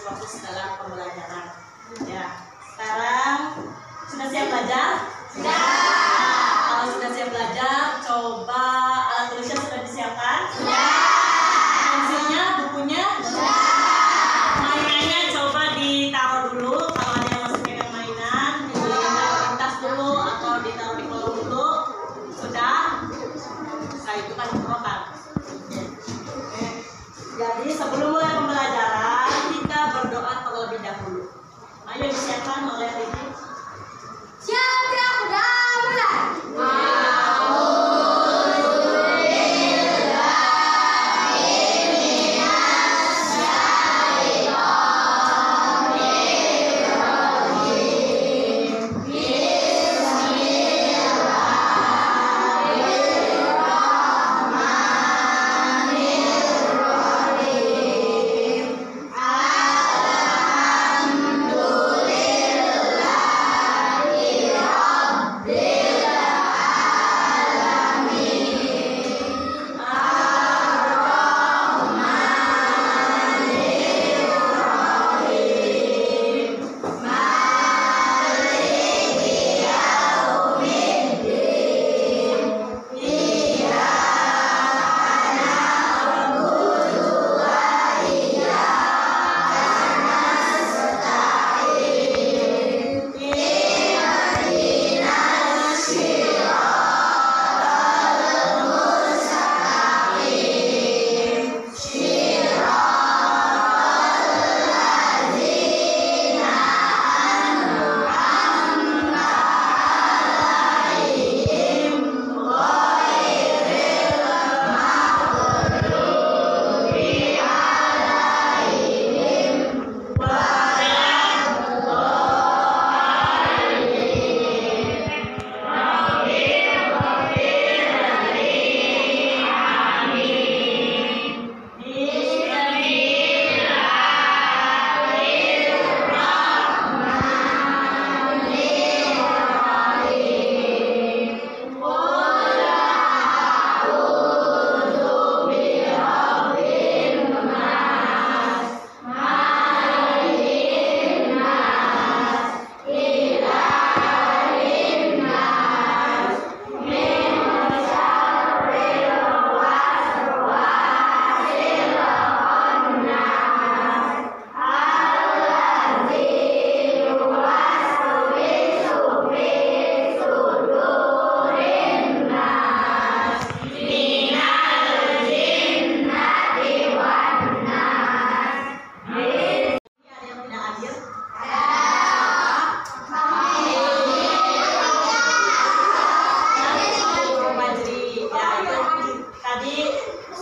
fokus dalam pembelajaran. Ya, sekarang sudah siap belajar? Sudah. Kalau sudah siap belajar, coba alat tulisnya sudah disiapkan? Sudah. Pensilnya, bukunya? Sudah. Mainannya coba ditaruh dulu. Kalau ada yang masih pegang mainan, ditaruh di tas dulu atau ditaruh di kolong dulu. Sudah. Nah, itu kan program. Jadi sebelum mulai pembelajaran kita berdoa terlebih dahulu. Ayo disiapkan oleh Riki. Siap, udah mulai.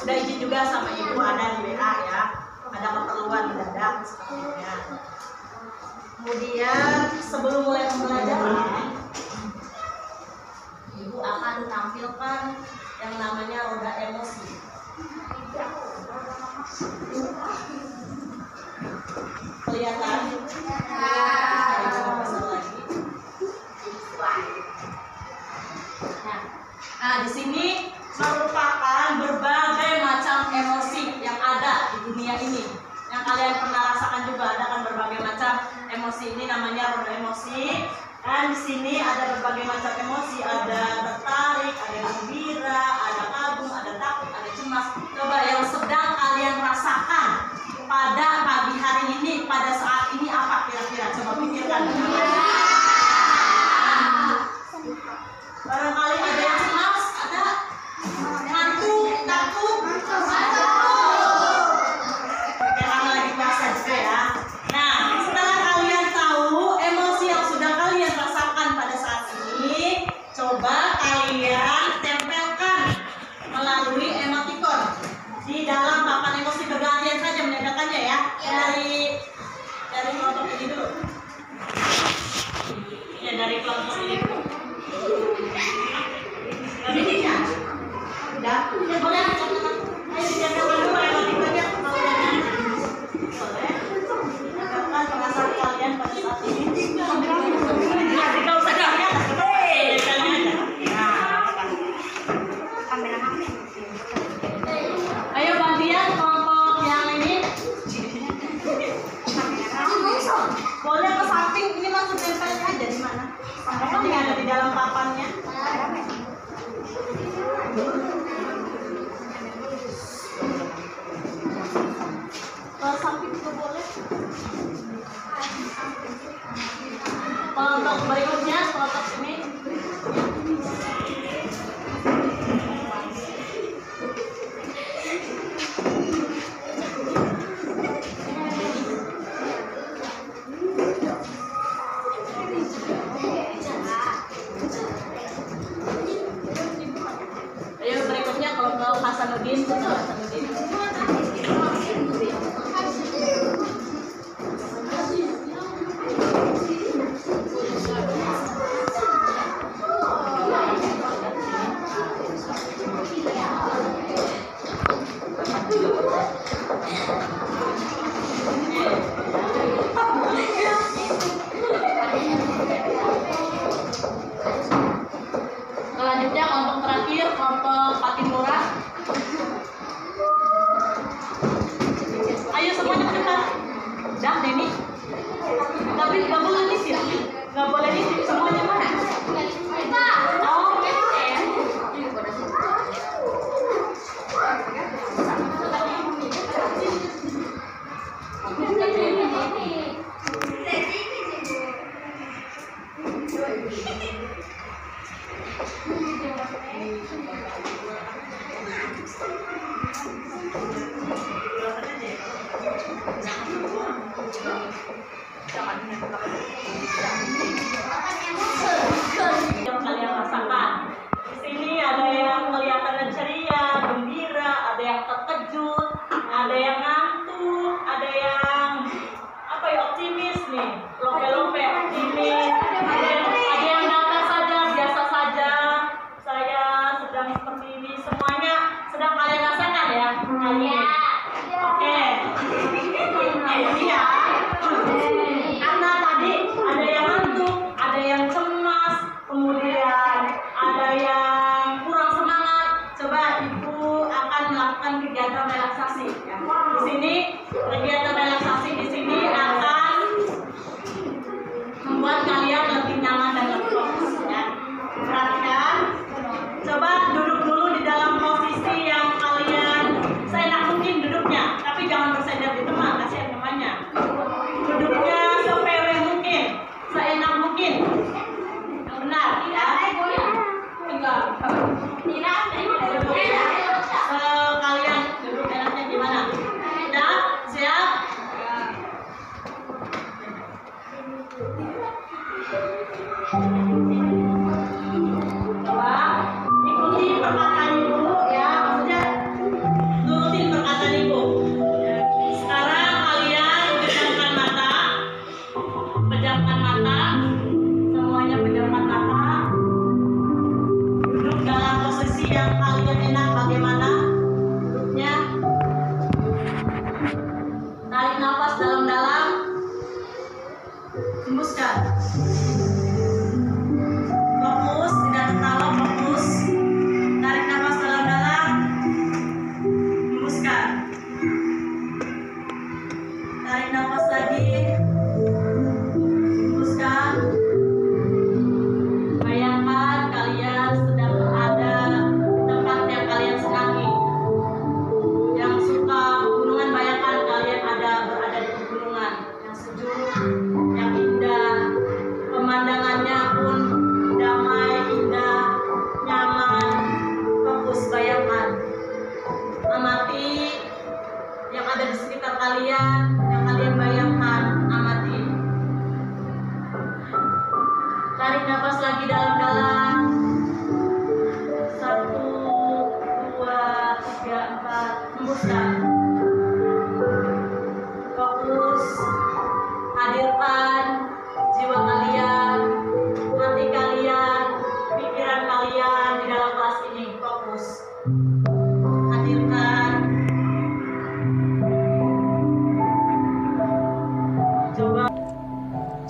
Sudah izin juga sama ibu, ada di WA ya, ada keperluan mendadak sepertinya. Kemudian sebelum mulai pembelajaran, ibu akan tampilkan yang namanya roda emosi. Kelihatan? Nah, di sini merupakan berbagai macam emosi yang ada di dunia ini. Yang kalian pernah rasakan juga, ada kan berbagai macam emosi. Ini namanya roda emosi. Dan di sini ada berbagai macam emosi, ada tertarik, ada gembira, ada kagum, ada takut, ada cemas. Coba yang sedang kalian rasakan pada pagi hari ini, pada saat ini apa kira-kira? Coba pikirkan. Barangkali ada yang cemas, ada ngantuk, takut, karena lagi puasa juga ya. Nah, setelah kalian tahu emosi yang sudah kalian rasakan pada saat ini, coba kalian tempelkan melalui emoticon di dalam papan emosi. Bergantian saja menempelkannya ya. Dari kelompok ini dulu. Ya, dari kelompok ini dulu. Jadinya udah boleh ayo ditempelkan dulu emoticonnya. Boleh tempelkan perasaan kalian pada saat ini. Tidak usah dahnya, ayo gantian kelompok yang ini. untuk berikutnya kelompok ini. Ayo berikutnya kelompok Hasanuddin. Hasanuddin. Selanjutnya kelompok terakhir, kelompok Patimura. Ayo semuanya ke depan. Dah, Deni. Tapi nggak boleh di sini. Nggak boleh di sini. Semuanya mana? Oh, yang kalian rasakan. Di sini ada yang kelihatan ceria, gembira, ada yang terkejut, ada yang ngantuk, ada yang apa ya, optimis nih, lope-lope optimis, ada yang datar saja, biasa saja. Saya sedang seperti ini, semuanya sedang kalian rasakan ya. Kalian. Oke. Iya. Karena tadi ada yang ngantuk, ada yang cemas, kemudian ada yang kurang semangat. Coba Ibu akan melakukan kegiatan relaksasi. Ya. Di sini kegiatan relaksasi di sini akan membuat kalian lebih nyaman dan lebih fokus. Ya. Perhatikan. Coba duduk dulu di dalam posisi yang kalian seenak mungkin duduknya, tapi jangan bersandar di teman, kasihan temannya. Duduknya sepele mungkin, seenak mungkin. Yang benar, ya. Enggak. Kalian duduk enaknya gimana? Udah? Siap? Coba ikuti perkataan Ibu ya, maksudnya turutin perkataan Ibu. Sekarang kalian pejamkan mata, semuanya pejamkan mata. Duduk dalam posisi yang kalian enak, bagaimana duduknya. Tarik nafas dalam-dalam, hembuskan. Fokus, tidak tertawa, fokus. Tarik nafas dalam-dalam, hembuskan. Tarik nafas lagi, hembuskan. Bayangkan kalian sedang berada di tempat yang kalian senangi. Yang suka pegunungan, bayangkan kalian berada di pegunungan yang sejuk, yang indah. Pemandangannya pun damai, indah, nyaman. Fokus, bayangkan. Amati yang ada di sekitar kalian, yang kalian bayangkan, amati. Tarik nafas lagi dalam-dalam. 1, 2, 3, 4. Hembuskan. Fokus. Hadirkan jiwa kalian, hati kalian, pikiran kalian di dalam kelas ini. Fokus. Hadirkan.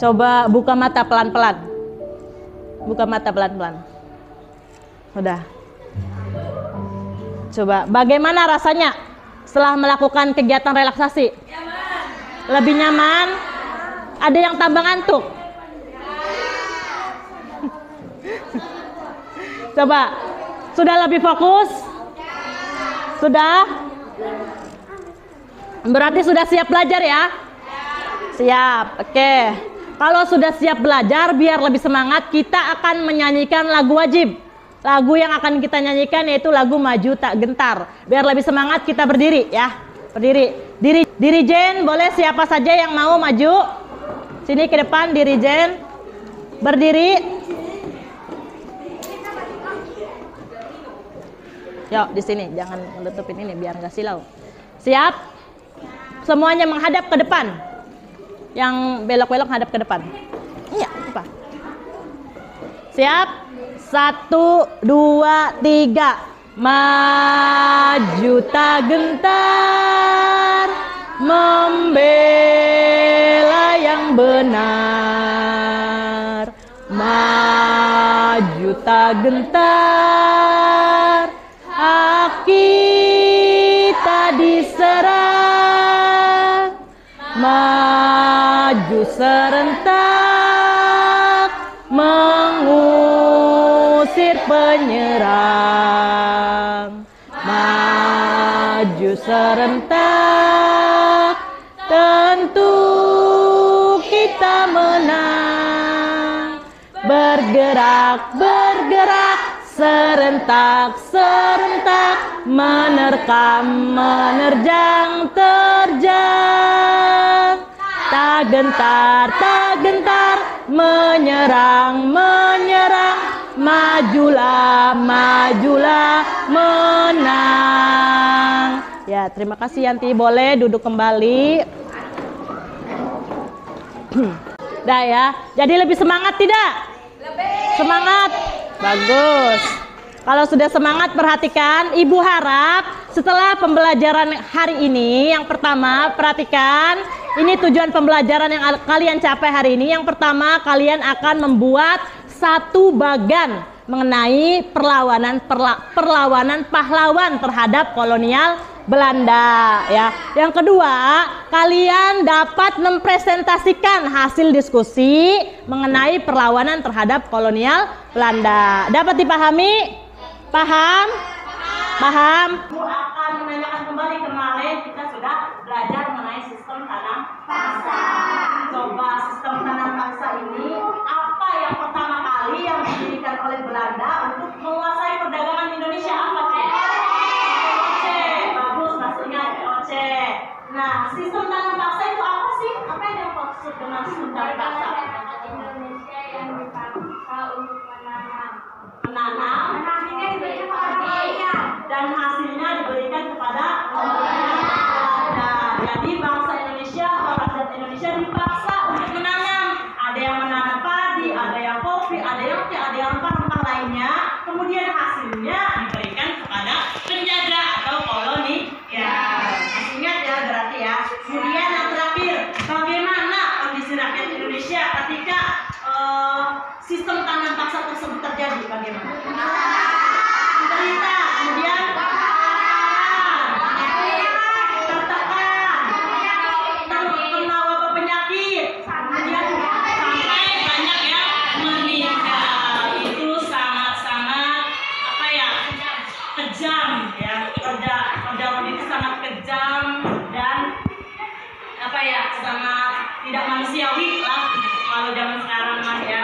Coba buka mata pelan-pelan. Buka mata pelan-pelan. Udah. Coba bagaimana rasanya setelah melakukan kegiatan relaksasi? Lebih nyaman? Ada yang tambah ngantuk? Coba, sudah lebih fokus? Sudah? Berarti sudah siap belajar ya? Siap, oke. Kalau sudah siap belajar, biar lebih semangat, kita akan menyanyikan lagu wajib. Lagu yang akan kita nyanyikan yaitu lagu Maju Tak Gentar. Biar lebih semangat, kita berdiri ya. Berdiri. Dirijen, boleh siapa saja yang mau maju? Sini ke depan, dirijen. Berdiri. Yuk, di sini. Jangan menutupin ini, biar nggak silau. Siap? Semuanya menghadap ke depan. Yang belok-belok hadap ke depan. Iya, apa? Siap? 1, 2, 3. Maju tak gentar, membela yang benar. Maju tak gentar, hak kita diserang. Maju serentak, mengusir penyerang. Maju serentak, tentu kita menang. Bergerak, bergerak, serentak, serentak, menerkam, menerjang, terjang. Tak gentar, tak gentar, menyerang, menyerang. Majulah, majulah, menang. Ya, terima kasih Yanti. Boleh duduk kembali. Dah ya. Jadi lebih semangat tidak? Lebih. Semangat. Bagus. Kalau sudah semangat, perhatikan. Ibu harap setelah pembelajaran hari ini, yang pertama perhatikan. Ini tujuan pembelajaran yang kalian capai hari ini. Yang pertama, kalian akan membuat satu bagan mengenai perlawanan pahlawan terhadap kolonial Belanda ya. Yang kedua, kalian dapat mempresentasikan hasil diskusi mengenai perlawanan terhadap kolonial Belanda. Dapat dipahami? Paham? Paham? Aku akan menanyakan kembali, kemarin kita sudah belajar mengenai sistem tanam paksa. Coba sistem tanam paksa ini apa yang pertama kali yang didirikan oleh Belanda untuk menguasai perdagangan Indonesia? Apa sih? POC. Bagus, maksudnya POC. Nah, sistem tanam paksa itu apa sih? Apa yang dimaksud dengan sistem tanam paksa? Indonesia yang dipaksa untuk menanam. Dan hasilnya diberikan kepada Belanda. Jadi bangsa Indonesia atau rakyat Indonesia dipaksa untuk menanam. Ada yang menanam padi, ada yang kopi, ada yang teh, ada yang rempah-rempah lainnya. Kemudian hasilnya diberikan kepada penjajah atau koloni. Ya, masih ingat ya berarti ya. Kemudian yang terakhir, bagaimana kondisi rakyat Indonesia ketika sistem tanam paksa tersebut terjadi? Bagaimana? Menderita, kemudian tertekan, terkena wabah penyakit, kemudian sampai banyak yang meninggal. Itu sangat-sangat apa ya, kejam ya. Perjalanan itu sangat kejam dan apa ya, sangat tidak manusiawi lah kalau zaman sekarang mah ya.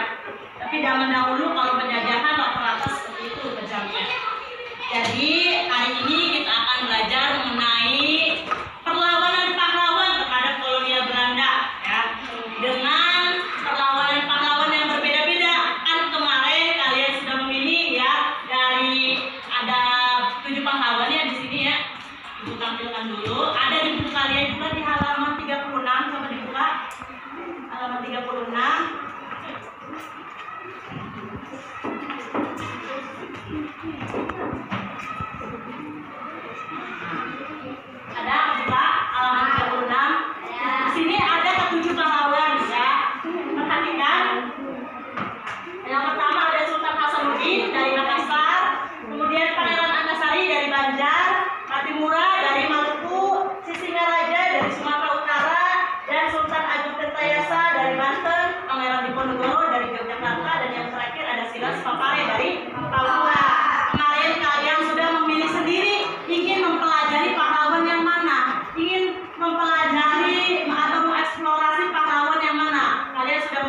Tapi zaman dahulu kalau penjajahan rata-rata seperti itu kejamnya. Jadi hari ini kita akan belajar mengenai perlawanan pahlawan terhadap kolonial Belanda ya. Dengan perlawanan pahlawan yang berbeda-beda. Kan kemarin kalian sudah memilih ya, dari ada 7 pahlawan ya di sini ya. Ibu tampilkan dulu. Ada di buku kalian juga di halaman 36, coba dibuka. Halaman 36. Ada buka halaman 36. Di sini ada ke-7 pahlawan ya. Perhatikan. Yang pertama ada Sultan Hasanuddin dari Makassar, kemudian Pangeran Antasari dari Banjar, Patimura dari Maluku, Sisingaraja dari Sumatera Utara, dan Sultan Agung Tirtayasa dari Banten, Pangeran Diponegoro dari Yogyakarta, dan yang terakhir ada Silas Papare dari Papua. Kemarin kalian sudah memilih sendiri ingin mempelajari pahlawan yang mana, ingin mempelajari atau mengeksplorasi pahlawan yang mana. Kalian sudah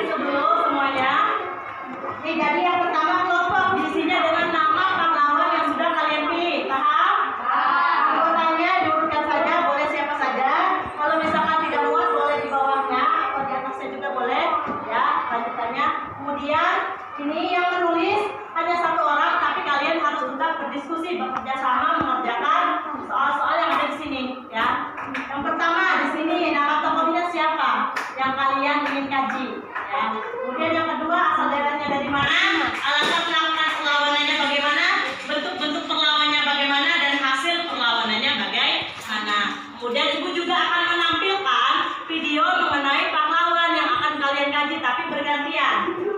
ditutup dulu semuanya. Nih, jadi yang pertama kelompok diisinya dengan nama pahlawan yang sudah kalian pilih. Paham? Anggotanya diurutkan saja, boleh siapa saja. Kalau misalkan tidak muat, boleh di bawahnya atau di atasnya juga boleh. Ya, lanjutannya. Kemudian ini yang menulis hanya satu orang, tapi kalian harus tetap berdiskusi, bekerja sama, mengerjakan soal-soal yang ada di sini. Ya. Yang pertama di sini nama tokohnya siapa yang kalian ingin kaji. Ya. Kemudian yang kedua asal daerahnya dari mana, alasan melakukan perlawanannya bagaimana, bentuk-bentuk perlawanannya bagaimana, dan hasil perlawanannya bagaimana. Kemudian ibu juga akan menampilkan video mengenai pahlawan yang akan kalian kaji, tapi bergantian.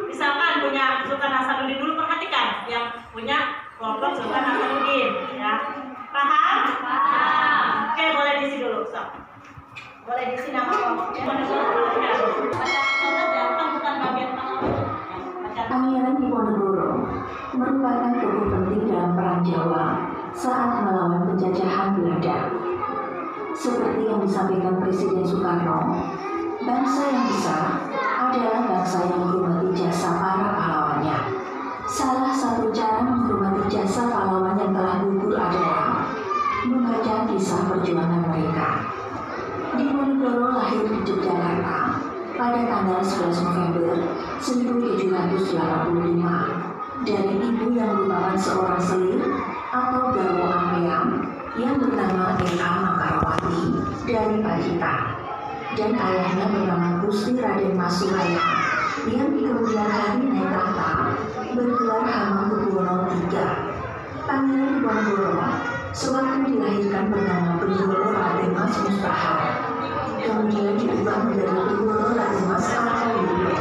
Misalkan punya Sultan Hasanuddin dulu, perhatikan yang punya kelompok Sultan Hasanuddin. Ya. Paham? Paham. Oke, boleh diisi dulu. So. Boleh diisi nama kelompoknya. Pangeran Diponegoro merupakan tokoh penting dalam perang Jawa saat melawan penjajahan Belanda. Seperti yang disampaikan Presiden Soekarno, bangsa yang besar adalah bangsa yang menghormati jasa para pahlawannya. Salah satu cara menghormati jasa pahlawan yang telah gugur adalah membaca kisah perjuangan mereka. Diponegoro lahir di Yogyakarta pada tanggal 11 November 1785 dari ibu yang merupakan seorang selir atau garwo ampeang yang bernama Eka Mangkarawati dari Pacitan, dan ayahnya bernama Gusti Raden Mas Suraya yang di kemudian hari naik tahta bergelar Hamengkubuwono III. Pangeran Diponegoro sewaktu dilahirkan bernama Priwono Raden Mas Mustahar, kemudian diubah menjadi Priwono Raden Mas Alkawiyudo.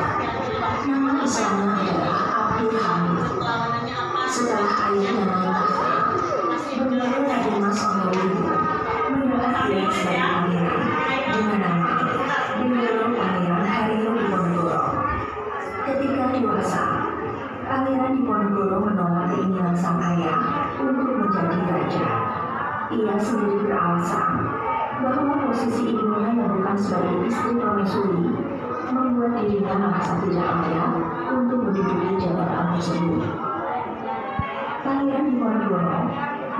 Nama Islamnya adalah Abdul Hamid. Setelah ayahnya naik tahta, Priwono Raden Mas Alkawiyudo mendapat gelar sebagai pangeran dengan nama Priwono Pangeran Haryo Diponegoro. Ketika dewasa, Pangeran Diponegoro menolak keinginan sang ayah untuk menjadi raja. Ia sendiri beralasan bahwa posisi ibunya yang bukan sebagai istri permaisuri membuat dirinya merasa tidak layak untuk menduduki jabatan tersebut. Pangeran Diponegoro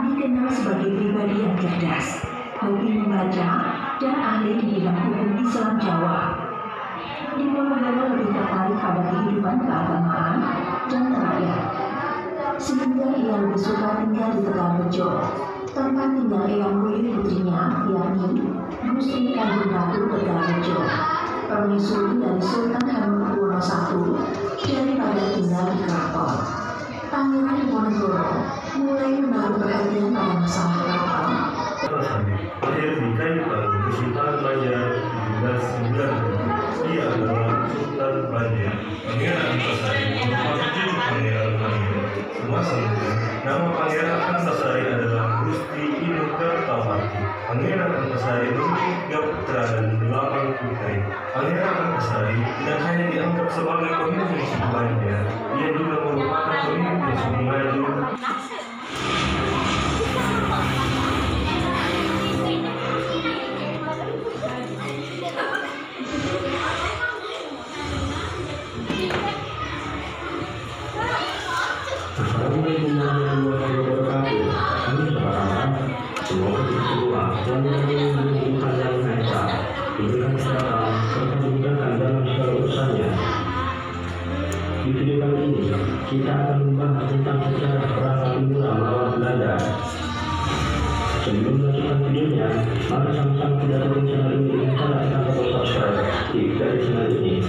dikenal sebagai pribadi yang cerdas, hobi membaca, dan ahli di bidang hukum Islam Jawa. Diponegoro lebih tertarik pada kehidupan keagamaan dan rakyat, sehingga ia lebih suka tinggal di Tegalrejo, tempat tinggal Eyang Wuli putrinya, yakni Gusti Kanjeng Ratu Tegalrejo, permaisuri dari Sultan Hamengkubuwono I, daripada tinggal di Keraton. Pangeran Diponegoro mulai menaruh perhatian pada masalah keraton. Lahir di Kaipang, Kesultanan Banjar 1790. Ia adalah Sultan Banjar, Pangeran Antasari, merupakan cucu Pangeran Banjar. Semasa muda, nama Pangeran Antasari adalah Gusti Inu Kertawati. Pangeran Antasari memiliki 3 putra dan 8 putri. Pangeran Antasari tidak hanya dianggap sebagai pemimpin suku Banjar, ia juga merupakan pemimpin suku Maju. Semoga semua yang menginginkan yang Maha diberikan kesehatan serta dimudahkan dalam segala urusannya. Di video kali ini kita akan membahas tentang sejarah perang Kapimura melawan Belanda. Sebelum melanjutkan videonya, mari sama-sama kita dukung channel ini dengan cara tekan tombol subscribe dari channel ini.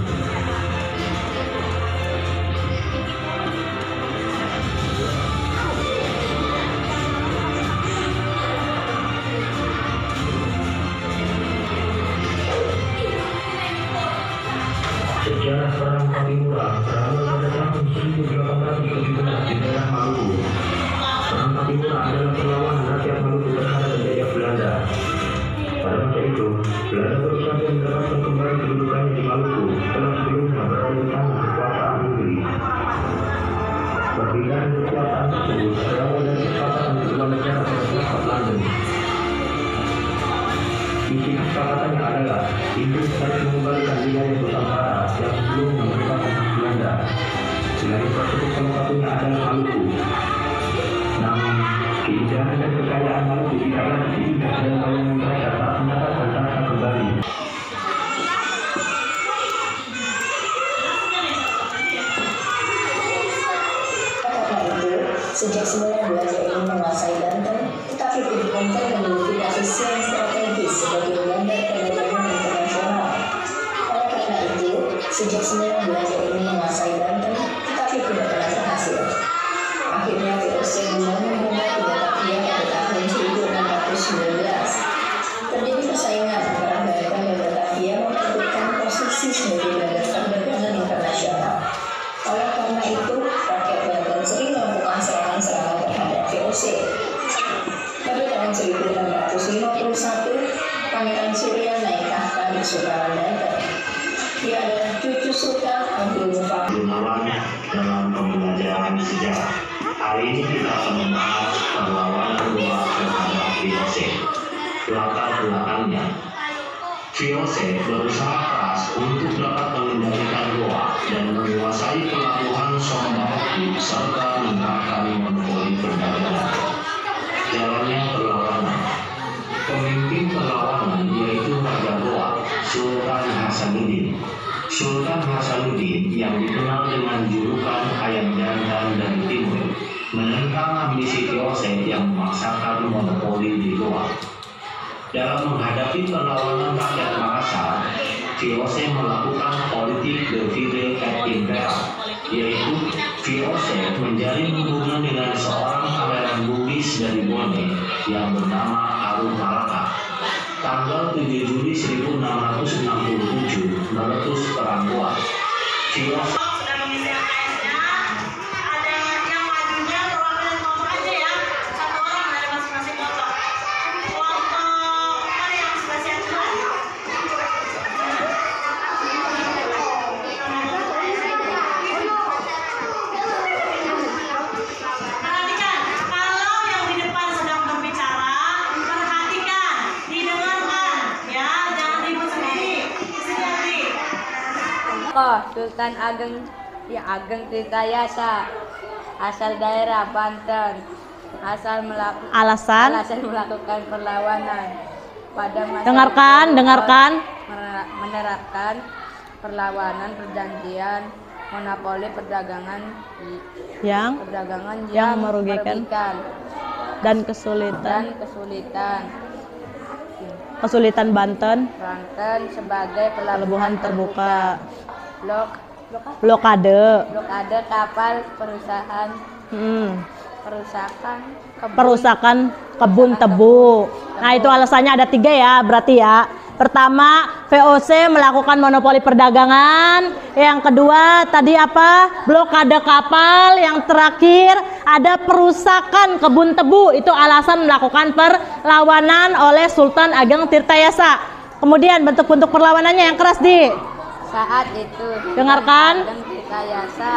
Sejarah perang Kapimura berawal pada tahun 1817 di daerah Maluku. Perang Kapimura adalah perlawanan rakyat Maluku terhadap penjajah Belanda. Pada masa itu, Belanda berusaha mendapatkan kembali kedudukannya di Maluku setelah sebelumnya berada di tangan kekuasaan Inggris. Perpindahan kekuasaan tersebut berawal dari kesepakatan kedua negara pada Selat London. Isi kesepakatannya adalah Inggris harus mengembalikan wilayah Nusantara yang sebelumnya merupakan selain tersebut salah satunya adalah Maluku. Namun, keindahan dan kekayaan Maluku tidaklah diindah dan bayangan mereka saat mendapat Jakarta kembali. Sejak 19 ingin menguasai Banten, tetapi Banten memiliki posisi yang strategis sebagai bandar perdagangan internasional. Oleh karena itu, sejak 19 ingin menguasai Banten, tetapi tidak pernah berhasil. Akhirnya VOC membangun rumah di Batavia pada tahun 1619. Terjadi persaingan antara Banten dan Batavia memperebutkan posisi sebagai bandar perdagangan internasional. Oleh karena itu, rakyat Banten sering melakukan serangan-serangan terhadap VOC. Pada tahun 1651, Pangeran Surya naik tahta di Sultan Banten. Dia adalah cucu Sultan Abdul Mufaddal. Gunawan dalam pembelajaran sejarah. Hari ini kita akan membahas perlawanan Goa terhadap VOC. Latar belakangnya, VOC berusaha keras untuk dapat mengendalikan Goa dan menguasai pelabuhan Sombahu serta menerapkan monopoli perdagangan. Jalannya perlawanan. Pemimpin perlawanan yaitu Raja Goa, Sultan Hasanuddin. Sultan Hasanuddin yang dikenal dengan julukan Ayam Jantan dari Timur menentang ambisi VOC yang memaksakan monopoli di Goa. Dalam menghadapi perlawanan rakyat Makassar, VOC melakukan politik divide et impera, yaitu VOC menjalin hubungan dengan seorang pangeran Bugis dari Bone yang bernama Arum Malaka. Tanggal 7 Juli 1667 meletus Perang Goa. VOC Sudah mengisi AS-nya, ada yang majunya perwakilan kelompok aja ya, satu orang dari masing-masing kelompok. Kelompok mana yang sebelah siang duluan? Perhatikan, kalau yang di depan sedang berbicara, perhatikan, didengarkan, ya, jangan ribut sendiri. Hati-hati. Sultan Ageng Tirtayasa, asal daerah Banten, alasan melakukan perlawanan pada masa Dengarkan. menerapkan perlawanan perjanjian monopoli perdagangan Yang yang merugikan merugikan dan kesulitan Banten sebagai pelabuhan terbuka, blokade blokade kapal perusakan kebun tebu. Nah, itu alasannya ada 3 ya, berarti ya. Pertama, VOC melakukan monopoli perdagangan. Yang kedua, tadi apa? Blokade kapal. Yang terakhir, ada perusakan kebun tebu. Itu alasan melakukan perlawanan oleh Sultan Ageng Tirtayasa. Kemudian bentuk-bentuk perlawanannya yang keras saat itu. Dengarkan. Ageng Tirtayasa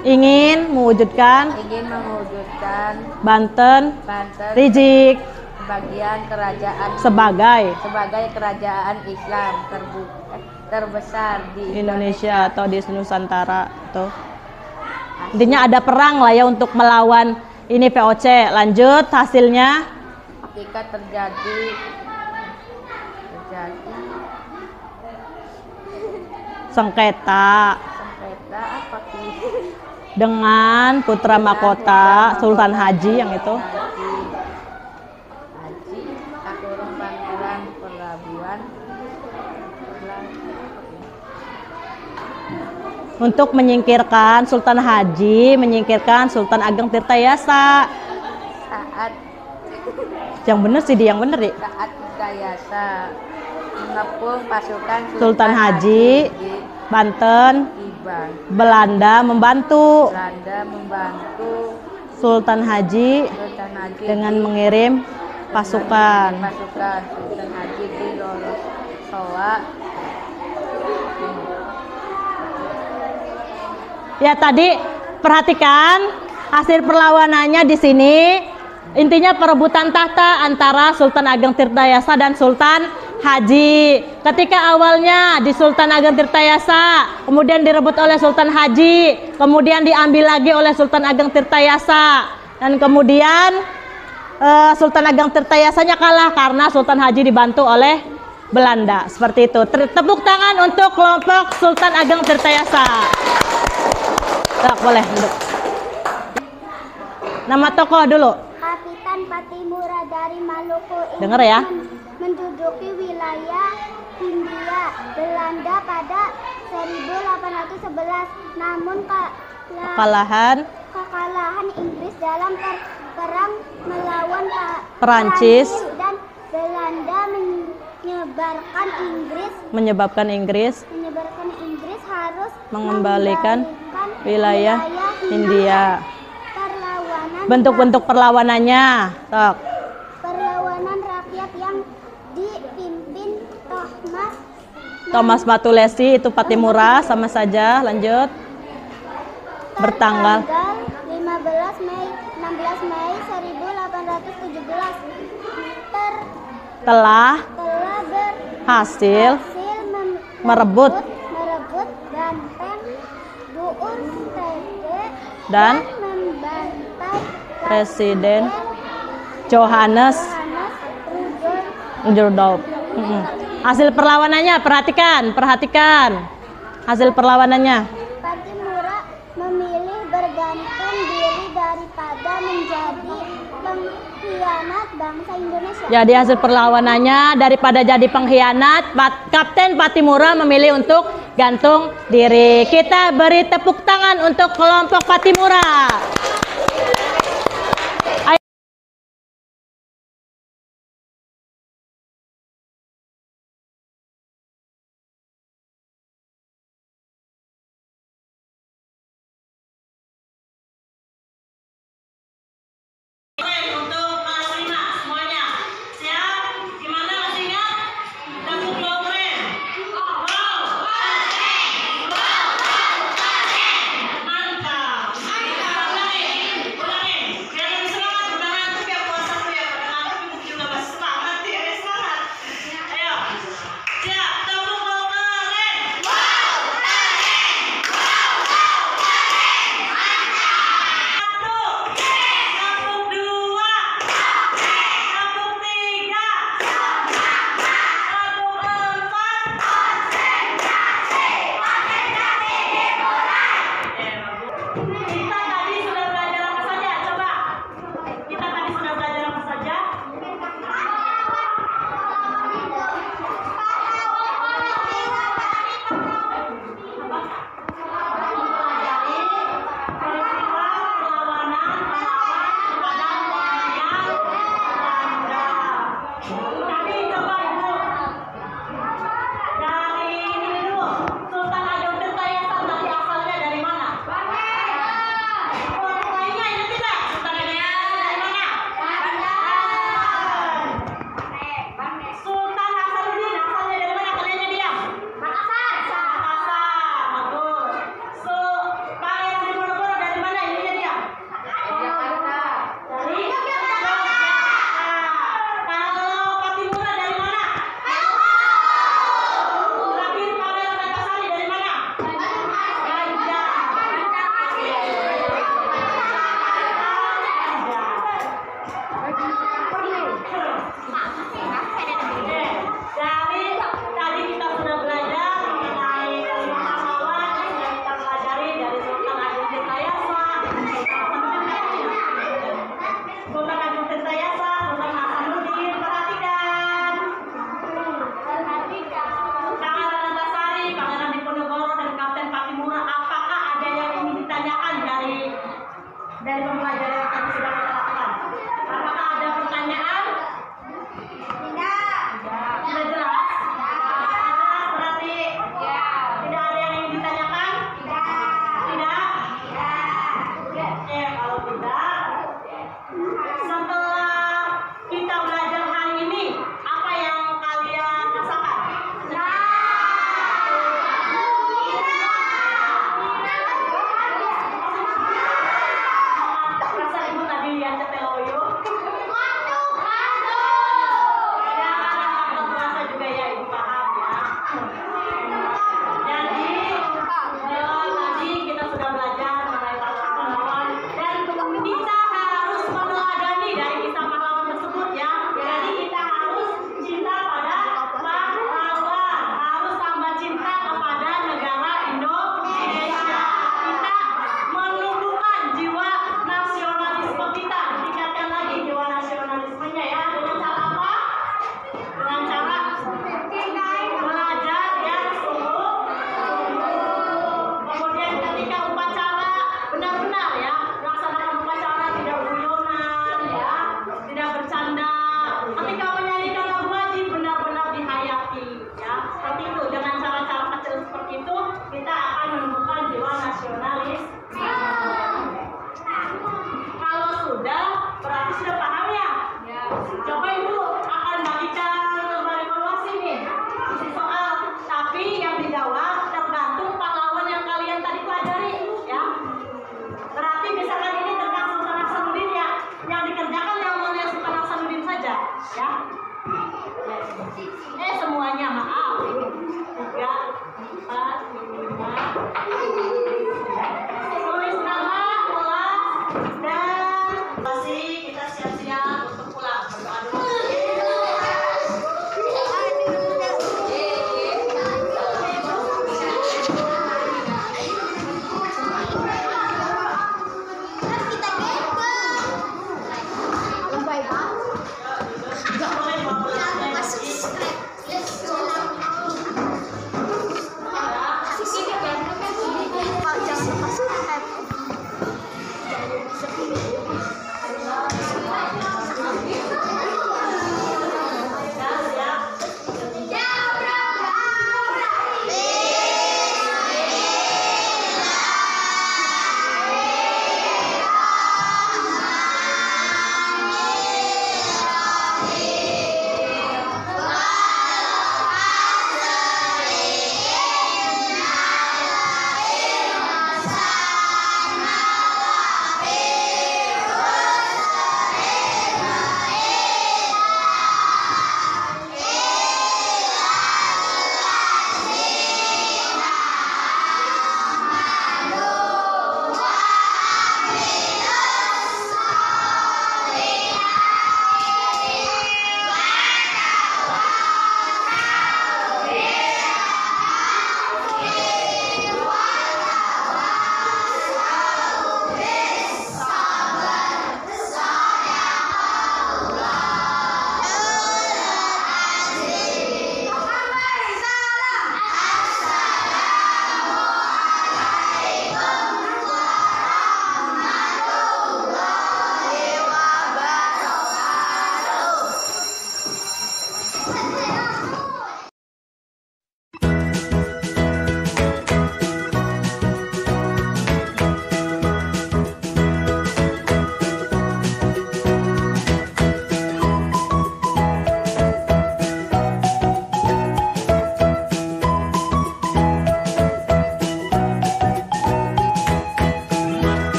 ingin mewujudkan Banten Rijik sebagai kerajaan Islam terbesar di Indonesia atau di Nusantara tuh. Intinya ada perang lah ya untuk melawan ini VOC. Lanjut hasilnya. Ketika terjadi sengketa apa dengan putra mahkota Sultan Haji yang itu. Haji Akurung Pangeran Pelabuhan untuk menyingkirkan Sultan Haji, menyingkirkan Sultan Ageng Tirtayasa. saat Yang bener sih, yang bener ya. saat Tirtayasa mengepung pasukan Sultan Haji, Banten, Belanda membantu Sultan Haji dengan mengirim pasukan. Sultan Haji di Lorosowa. Ya, tadi perhatikan hasil perlawanannya di sini. Intinya perebutan tahta antara Sultan Ageng Tirtayasa dan Sultan Haji. Ketika awalnya di Sultan Ageng Tirtayasa, kemudian direbut oleh Sultan Haji, kemudian diambil lagi oleh Sultan Ageng Tirtayasa, dan kemudian Sultan Ageng Tirtayasanya kalah karena Sultan Haji dibantu oleh Belanda. Seperti itu. Tepuk tangan untuk kelompok Sultan Ageng Tirtayasa. Tak boleh duduk. Nama tokoh dulu. Kapitan Patimura dari Maluku ini Dengar ya. menduduki wilayah Hindia Belanda pada 1811. Namun Kekalahan Inggris dalam perang melawan Perancis dan Belanda menyebabkan Inggris harus mengembalikan wilayah Hindia. Perlawanan Bentuk-bentuk perlawanannya, tok. perlawanan rakyat yang dipimpin Thomas Matulesi itu Patimura sama saja. Lanjut. Bertanggal 16 Mei 1817 telah berhasil merebut banteng Duur Stede dan membantai Presiden Johannes Rudolph. Hasil perlawanannya, perhatikan hasil perlawanannya. Patimura memilih bergantung diri daripada menjadi pengkhianat bangsa Indonesia. Jadi hasil perlawanannya, daripada jadi pengkhianat, Kapten Patimura memilih untuk gantung diri. Kita beri tepuk tangan untuk kelompok Patimura.